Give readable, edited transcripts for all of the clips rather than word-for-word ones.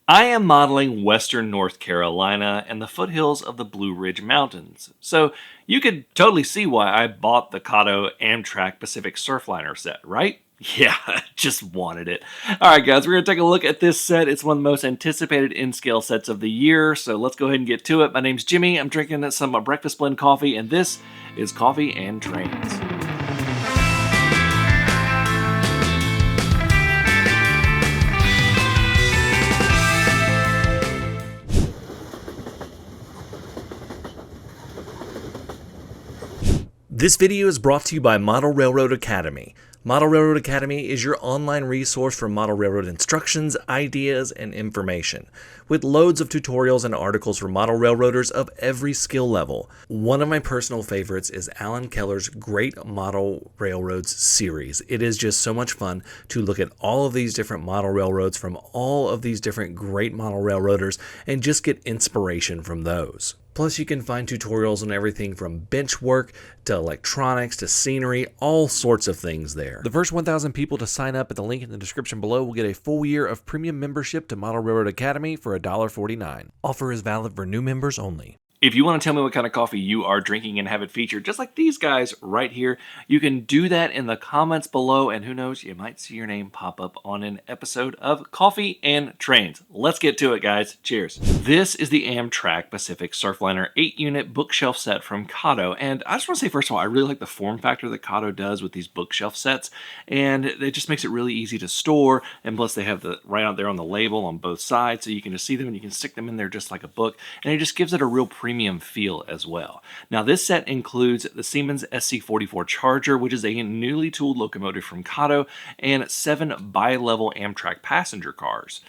I am modeling western North Carolina and the foothills of the Blue Ridge Mountains, so you could totally see why I bought the Kato Amtrak Pacific Surfliner set, right? Yeah, just wanted it. Alright guys, we're going to take a look at this set. It's one of the most anticipated in-scale sets of the year, so let's go ahead and get to it. My name's Jimmy, I'm drinking some breakfast blend coffee, and this is Coffee and Trains. This video is brought to you by Model Railroad Academy. Model Railroad Academy is your online resource for model railroad instructions, ideas, and information, with loads of tutorials and articles for model railroaders of every skill level. One of my personal favorites is Alan Keller's Great Model Railroads series. It is just so much fun to look at all of these different model railroads from all of these different great model railroaders and just get inspiration from those. Plus, you can find tutorials on everything from bench work to electronics to scenery, all sorts of things there. The first 1,000 people to sign up at the link in the description below will get a full year of premium membership to Model Railroad Academy for $1.49. Offer is valid for new members only. If you want to tell me what kind of coffee you are drinking and have it featured, just like these guys right here, you can do that in the comments below, and who knows, you might see your name pop up on an episode of Coffee and Trains. Let's get to it, guys. Cheers. This is the Amtrak Pacific Surfliner 8-unit bookshelf set from Kato, and I just want to say, first of all, I really like the form factor that Kato does with these bookshelf sets, and it just makes it really easy to store, and plus they have the right out there on the label on both sides, so you can just see them and you can stick them in there just like a book, and it just gives it a real premium feel as well. Now this set includes the Siemens SC44 Charger, which is a newly tooled locomotive from Kato, and 7 bi-level Amtrak passenger cars.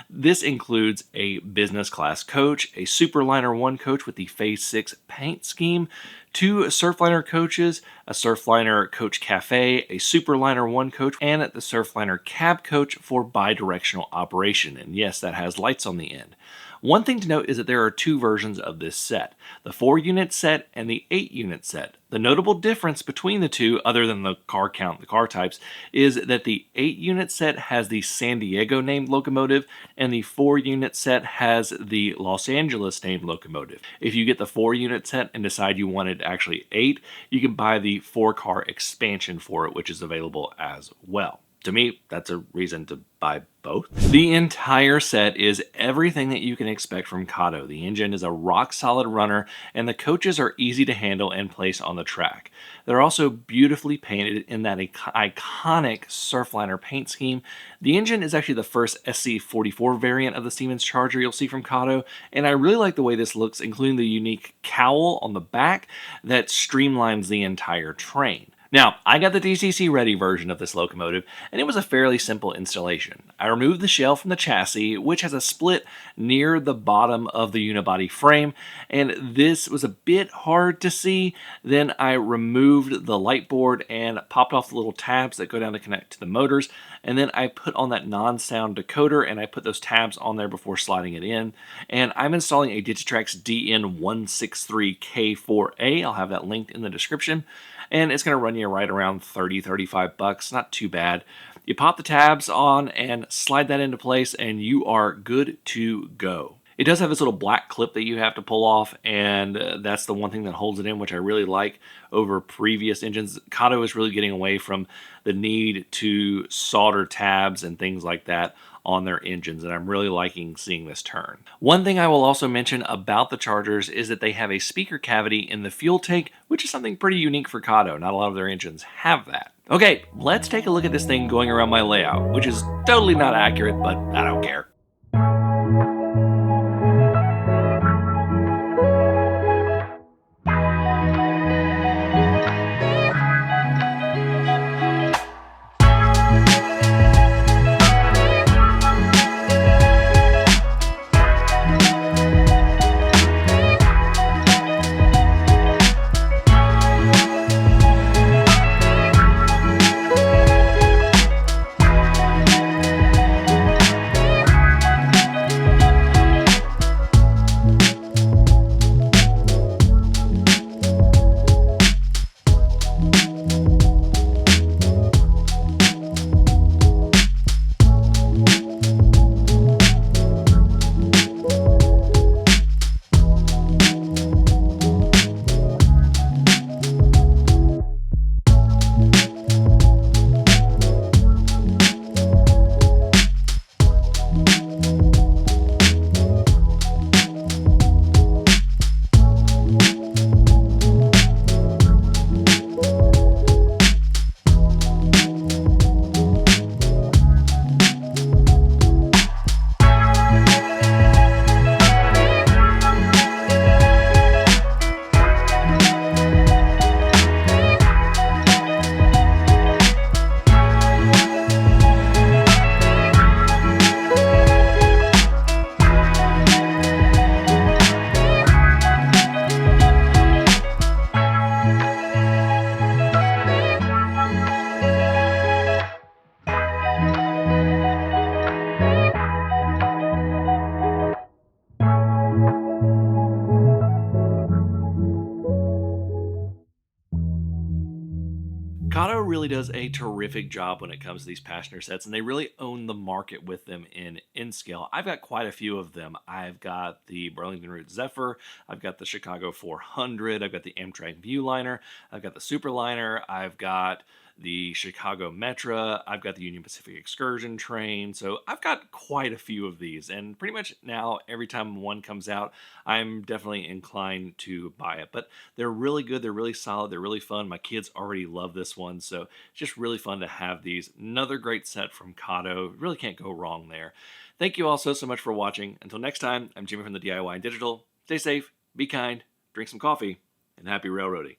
This includes a business class coach, a Superliner 1 coach with the Phase 6 paint scheme, 2 Surfliner coaches, a Surfliner Coach Cafe, a Superliner 1 coach, and the Surfliner Cab coach for bi-directional operation. And yes, that has lights on the end. One thing to note is that there are 2 versions of this set, the 4-unit set and the 8-unit set. The notable difference between the two, other than the car count, the car types, is that the 8-unit set has the San Diego named locomotive and the 4-unit set has the Los Angeles named locomotive. If you get the 4-unit set and decide you wanted actually 8, you can buy the 4-car expansion for it, which is available as well. To me, that's a reason to buy both. The entire set is everything that you can expect from Kato. The engine is a rock-solid runner, and the coaches are easy to handle and place on the track. They're also beautifully painted in that iconic Surfliner paint scheme. The engine is actually the first SC44 variant of the Siemens Charger you'll see from Kato, and I really like the way this looks, including the unique cowl on the back that streamlines the entire train. Now, I got the DCC ready version of this locomotive, and it was a fairly simple installation. I removed the shell from the chassis, which has a split near the bottom of the unibody frame, and this was a bit hard to see. Then I removed the light board and popped off the little tabs that go down to connect to the motors, and then I put on that non-sound decoder, and I put those tabs on there before sliding it in. And I'm installing a Digitrax DN163K4A. I'll have that linked in the description. And it's going to run you right around $30-35, not too bad. You pop the tabs on and slide that into place, and you are good to go. It does have this little black clip that you have to pull off, and that's the one thing that holds it in, which I really like over previous engines. Kato is really getting away from the need to solder tabs and things like that on their engines, and I'm really liking seeing this turn. One thing I will also mention about the Chargers is that they have a speaker cavity in the fuel tank, which is something pretty unique for Kato. Not a lot of their engines have that. Okay, let's take a look at this thing going around my layout, which is totally not accurate, but I don't care. really does a terrific job when it comes to these passenger sets, and they really own the market with them in scale. I've got quite a few of them. I've got the Burlington Root Zephyr, I've got the Chicago 400, I've got the Amtrak Viewliner, I've got the Superliner, I've got the Chicago Metra, I've got the Union Pacific Excursion train. So I've got quite a few of these, and pretty much now every time one comes out, I'm definitely inclined to buy it. But they're really good, they're really solid, they're really fun. My kids already love this one, so it's just really fun to have these. Another great set from Kato. Really can't go wrong there. Thank you all so much for watching. Until next time, I'm Jimmy from the DIY and Digital. Stay safe, be kind, drink some coffee, and happy railroading.